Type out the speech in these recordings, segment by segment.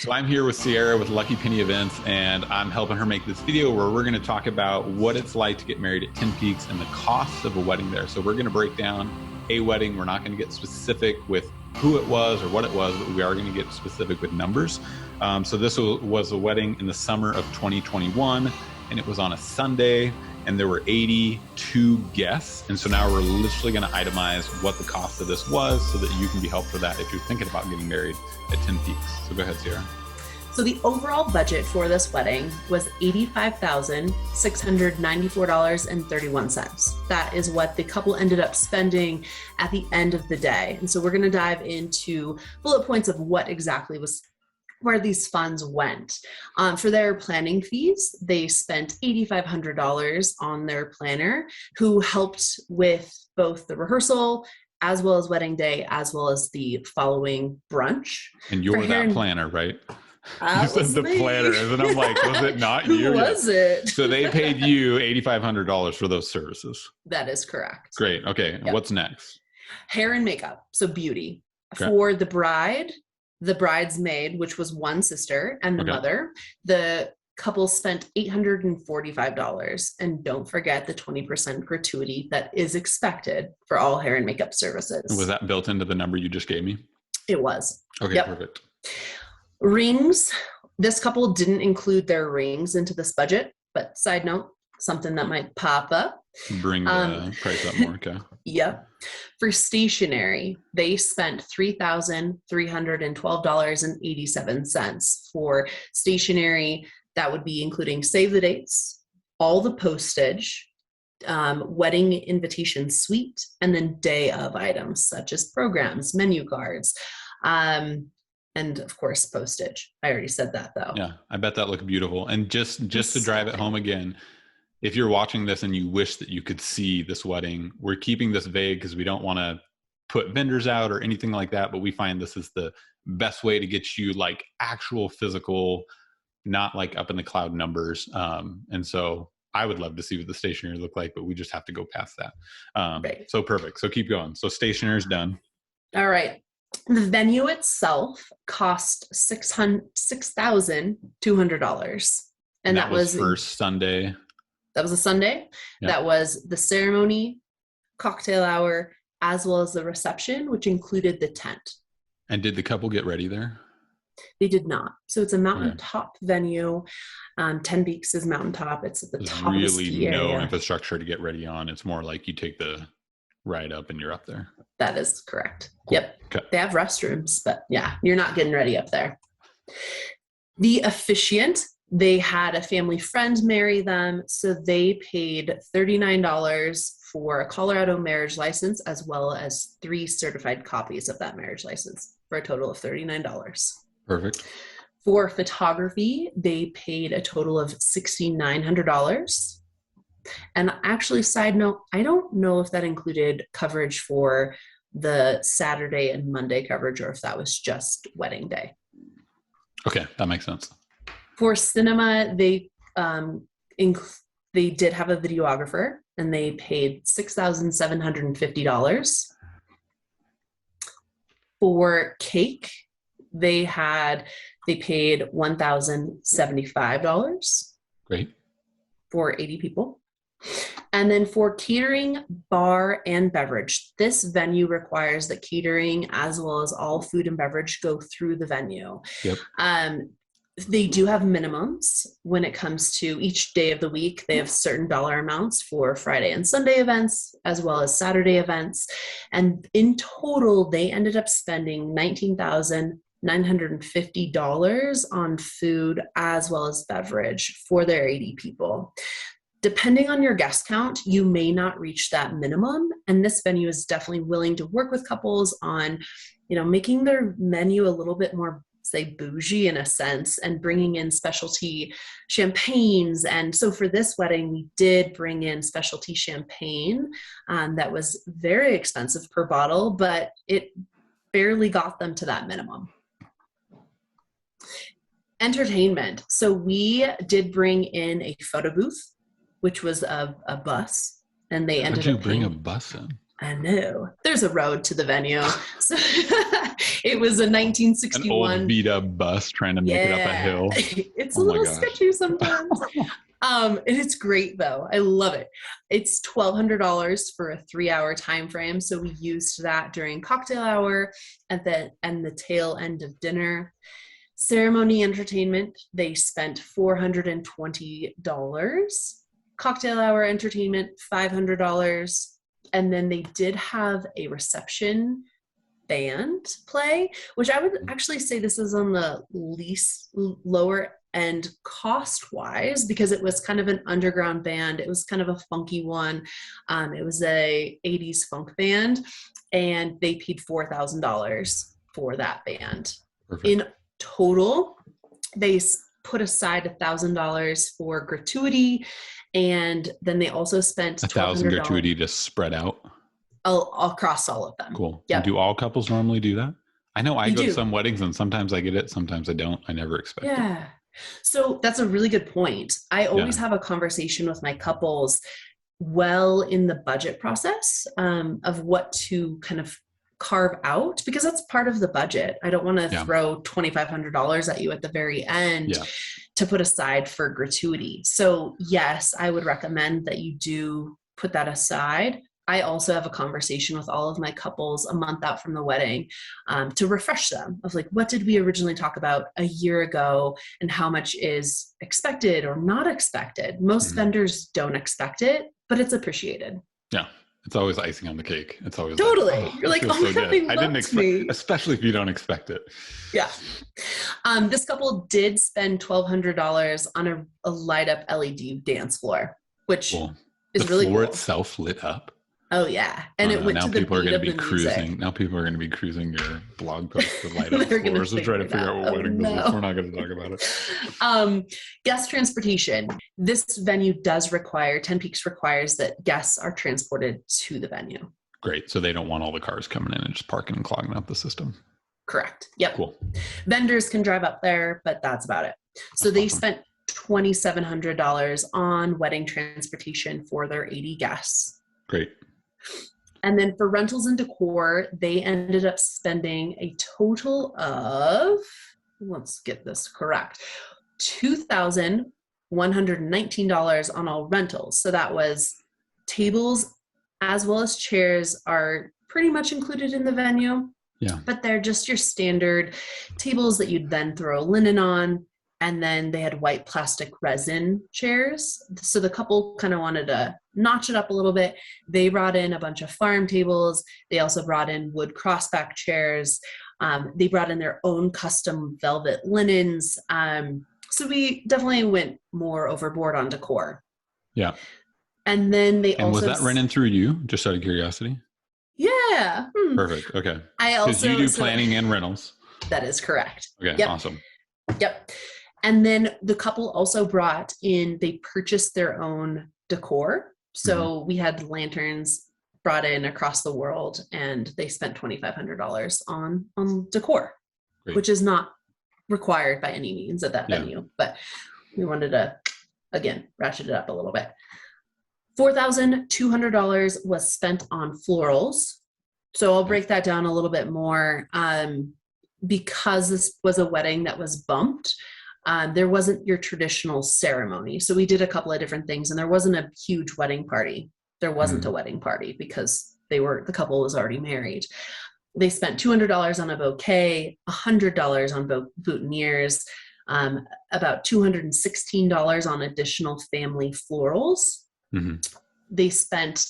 So I'm here with Ciera with Lucky Penny Events, and I'm helping her make this video where we're going to talk about what it's like to get married at 10 Peaks and the costs of a wedding there. So we're going to break down a wedding. We're not going to get specific with who it was or what it was, but we are going to get specific with numbers. So this was a wedding in the summer of 2021, and it was on a Sunday, and there were 82 guests. And so now we're literally going to itemize what the cost of this was so that you can be helped for that if you're thinking about getting married at 10 Peaks. So go ahead, Ciera. So the overall budget for this wedding was $85,694.31. That is what the couple ended up spending at the end of the day. And so we're going to dive into bullet points of what exactly was where these funds went. For their planning fees, they spent $8,500 on their planner, who helped with both the rehearsal as well as wedding day, as well as the following brunch. And you're that planner, right? You said the planner, and I'm like, was it not you? Who was it? So they paid you $8,500 for those services. That is correct. Great. Okay. Yep. What's next? Hair and makeup. So beauty. Okay. For the bride, the bridesmaid, which was one sister, and the mother, the couple spent $845. And don't forget the 20% gratuity that is expected for all hair and makeup services. Was that built into the number you just gave me? It was. Okay, yep. Perfect. Rings. This couple didn't include their rings into this budget, but side note, something that might pop up. Bring the price up more, okay. Yep. For stationery, they spent $3,312.87 for stationery. That would be including save the dates, all the postage, wedding invitation suite, and then day of items such as programs, menu cards, and of course postage. I already said that though. Yeah, I bet that looked beautiful. And just to drive it home again, if you're watching this and you wish that you could see this wedding, we're keeping this vague because we don't want to put vendors out or anything like that, but we find this is the best way to get you like actual physical, not like up in the cloud numbers. And so I would love to see what the stationery look like, but we just have to go past that. Right. So perfect. So keep going. So stationery is done. All right. The venue itself cost $6,200. And that was first Sunday. That was a Sunday. Yeah. That was the ceremony, cocktail hour, as well as the reception, which included the tent. And did the couple get ready there? They did not. So it's a mountaintop venue. 10 Peaks is mountaintop. It's at the top of the ski area. Really no infrastructure to get ready on. It's more like you take the ride up and you're up there. That is correct. Cool. Yep. Okay. They have restrooms, but yeah, you're not getting ready up there. The officiant, they had a family friend marry them, so they paid $39 for a Colorado marriage license, as well as 3 certified copies of that marriage license, for a total of $39. Perfect. For photography, they paid a total of $6,900. And actually, side note, I don't know if that included coverage for the Saturday and Monday coverage, or if that was just wedding day. Okay, that makes sense. For cinema, they did have a videographer, and they paid $6,750. For cake, they paid $1,075. Great. For 80 people. And then for catering, bar, and beverage, this venue requires that catering as well as all food and beverage go through the venue. Yep. They do have minimums when it comes to each day of the week. They have certain dollar amounts for Friday and Sunday events, as well as Saturday events. And in total, they ended up spending $19,950 on food as well as beverage for their 80 people. Depending on your guest count, you may not reach that minimum. And this venue is definitely willing to work with couples on, making their menu a little bit more, say, bougie in a sense, and bringing in specialty champagnes. And so for this wedding, we did bring in specialty champagne that was very expensive per bottle, but it barely got them to that minimum. Entertainment. So we did bring in a photo booth, which was a bus, and they ended up. How'd you bring a bus in? I know. There's a road to the venue. So it was a An 1961. old beat-up bus trying to make it up a hill. It's Oh a my little gosh. sketchy sometimes. And it's great though. I love it. It's $1,200 for a 3-hour time frame. So we used that during cocktail hour and the tail end of dinner. Ceremony entertainment, they spent $420. Cocktail hour entertainment, $500. And then they did have a reception band play, which I would actually say this is on the least lower end cost wise, because it was kind of an underground band. It was kind of a funky one. It was a 80s funk band, and they paid $4,000 for that band. Perfect. In total, they put aside $1,000 for gratuity, and then they also spent $1,000 gratuity to spread out across all of them. Cool. Yep. And do all couples normally do that? I know I You go to do. some weddings and sometimes I get it, sometimes I don't. I never expect it. Yeah. So that's a really good point. I always have a conversation with my couples well in the budget process of what to kind of carve out, because that's part of the budget. I don't want to throw $2,500 at you at the very end to put aside for gratuity. So yes, I would recommend that you do put that aside. I also have a conversation with all of my couples a month out from the wedding to refresh them of like, what did we originally talk about a year ago and how much is expected or not expected? Most vendors don't expect it, but it's appreciated. Yeah. It's always icing on the cake. It's always totally. Like, you're like, oh my God, they I didn't expect me. Especially if you don't expect it. Yeah. This couple did spend $1,200 on a light up LED dance floor, which is really cool. The floor itself lit up. Oh yeah, and it went to the beat of the music. Now people are going to be cruising your blog post with light up floors to try to figure out what wedding this is. We're not going to talk about it. Guest transportation. This venue does require, 10 Peaks requires that guests are transported to the venue. Great. So they don't want all the cars coming in and just parking and clogging up the system. Correct. Yep. Cool. Vendors can drive up there, but that's about it. So they spent $2,700 on wedding transportation for their 80 guests. Great. And then for rentals and decor, they ended up spending a total of, let's get this correct, $2,119 on all rentals. So that was tables as well as chairs are pretty much included in the venue. Yeah. But they're just your standard tables that you'd then throw linen on. And then they had white plastic resin chairs. So the couple kind of wanted to notch it up a little bit. They brought in a bunch of farm tables. They also brought in wood crossback chairs. They brought in their own custom velvet linens. So we definitely went more overboard on decor. Yeah. And then they also... was that running through you, just out of curiosity? Yeah. Perfect. Okay. I also... Because you do planning and rentals. That is correct. Okay. Yep. Awesome. Yep. And then the couple also brought in, they purchased their own decor. So we had lanterns brought in across the world, and they spent $2,500 on decor, which is not required by any means at that venue. But we wanted to, again, ratchet it up a little bit. $4,200 was spent on florals. So I'll break that down a little bit more. Because this was a wedding that was bumped, there wasn't your traditional ceremony. So we did a couple of different things, and there wasn't a huge wedding party. There wasn't a wedding party because the couple was already married. They spent $200 on a bouquet, $100 on boutonnieres, about $216 on additional family florals. They spent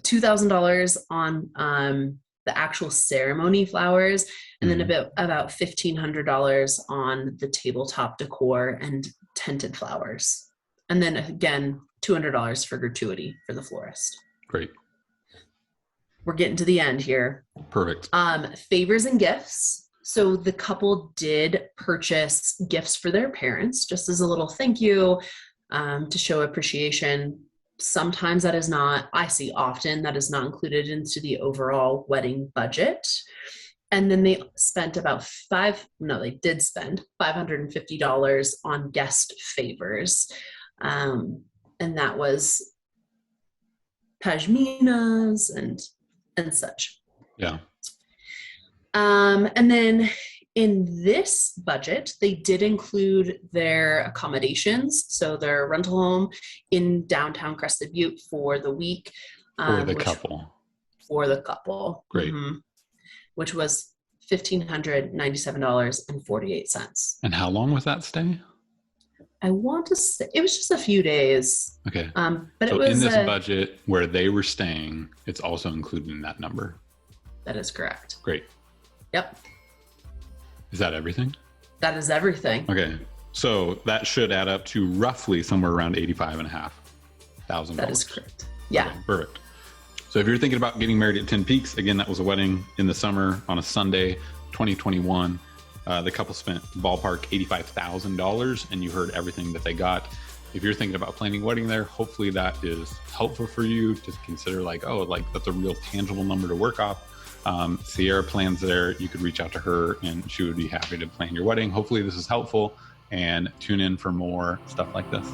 $2,000 on the actual ceremony flowers, and then about $1,500 on the tabletop decor and tented flowers. And then again, $200 for gratuity for the florist. Great. We're getting to the end here. Perfect. Favors and gifts. So the couple did purchase gifts for their parents, just as a little thank you, to show appreciation. Sometimes that is not, I see often that is not included into the overall wedding budget. And then they spent they did spend $550 on guest favors. And that was pashminas and and such. Yeah. And then in this budget, they did include their accommodations. So their rental home in downtown Crested Butte for the week. For the couple. For the couple. Great. Which was $1,597.48. And how long was that stay? I want to say it was just a few days. Okay. But so it was in this budget where they were staying, it's also included in that number. That is correct. Great. Yep. Is that everything? That is everything. Okay. So that should add up to roughly somewhere around $85,500. That is correct. Yeah. Okay, perfect. So if you're thinking about getting married at Ten Peaks, again, that was a wedding in the summer on a Sunday, 2021. The couple spent ballpark $85,000, and you heard everything that they got. If you're thinking about planning a wedding there, hopefully that is helpful for you to consider, like, oh, like that's a real tangible number to work off. Ciera plans there. You could reach out to her and she would be happy to plan your wedding. Hopefully this is helpful, and tune in for more stuff like this.